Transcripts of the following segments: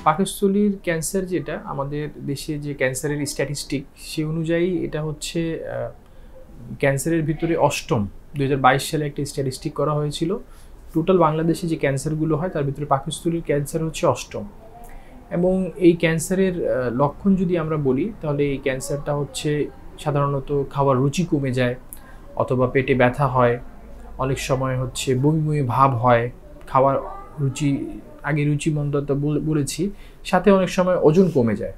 পাকস্থলীর ক্যান্সার যেটা আমাদের দেশে যে ক্যান্সারের স্ট্যাটিস্টিক সে অনুযায়ী এটা হচ্ছে ক্যান্সারের ভিতরে অষ্টম। 2022 সালে একটা স্ট্যাটিস্টিক করা হয়েছিল। টোটাল বাংলাদেশে যে ক্যান্সারগুলো হয় তার ভিতরে পাকস্থলীর ক্যান্সার হচ্ছে অষ্টম। এবং এই ক্যান্সারের লক্ষণ যদি আমরা বলি তাহলে এই ক্যান্সারটা হচ্ছে সাধারণত খাওয়ার রুচি কমে যায়, অথবা পেটে ব্যথা হয়, অনেক সময় হচ্ছে বমি বমি ভাব হয়, খাওয়ার রুচি আগে রুচিমন্দতা বলেছি, সাথে অনেক সময় ওজন কমে যায়।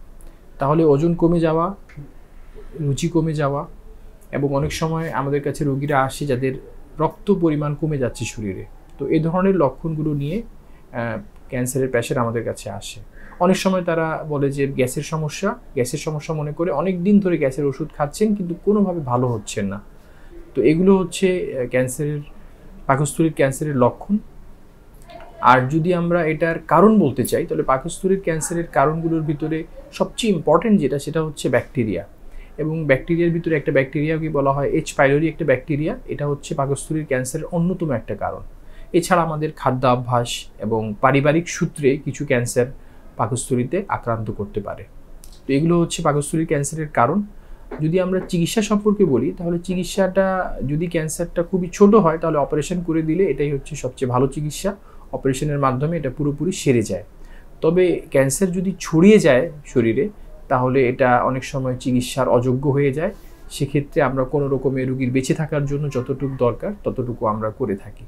তাহলে ওজন কমে যাওয়া, রুচি কমে যাওয়া, এবং অনেক সময় আমাদের কাছে রোগীরা আসে যাদের রক্ত পরিমাণ কমে যাচ্ছে শরীরে। তো এই ধরনের লক্ষণগুলো নিয়ে ক্যান্সারের পেশেন্ট আমাদের কাছে আসে। অনেক সময় তারা বলে যে গ্যাসের সমস্যা মনে করে অনেক দিন ধরে গ্যাসের ওষুধ খাচ্ছেন কিন্তু কোনোভাবে ভালো হচ্ছেন না। তো এগুলো হচ্ছে পাকস্থলীর ক্যান্সারের লক্ষণ। আর যদি আমরা এটার কারণ বলতে চাই তাহলে পাকস্থলীর ক্যান্সারের কারণগুলোর ভিতরে সবচেয়ে ইম্পর্টেন্ট সেটা হচ্ছে ব্যাকটেরিয়া। এবং ব্যাকটেরিয়ার ভিতরে একটা ব্যাকটেরিয়াকে বলা হয় এইচ পাইলোরি একটা ব্যাকটেরিয়া। এটা হচ্ছে পাকস্থলীর ক্যান্সারের অন্যতম একটা কারণ। এছাড়া আমাদের খাদ্যাভ্যাস এবং পারিবারিক সূত্রে কিছু ক্যান্সার পাকস্থলীতে আক্রান্ত করতে পারে। তো এগুলো হচ্ছে পাকস্থলীর ক্যান্সারের কারণ। যদি আমরা চিকিৎসা সম্পর্কে বলি তাহলে চিকিৎসাটা যদি ক্যান্সারটা খুবই ছোট হয় তাহলে অপারেশন করে দিলে এটাই হচ্ছে সবচেয়ে ভালো চিকিৎসা। অপারেশনের মাধ্যমে এটা পুরোপুরি সেরে যায়। তবে ক্যান্সার যদি ছড়িয়ে যায় শরীরে তাহলে এটা অনেক সময় চিকিৎসার অযোগ্য হয়ে যায়। সেক্ষেত্রে আমরা কোনো রকমের রোগীর বেঁচে থাকার জন্য যতটুকু দরকার ততটুকু আমরা করে থাকি।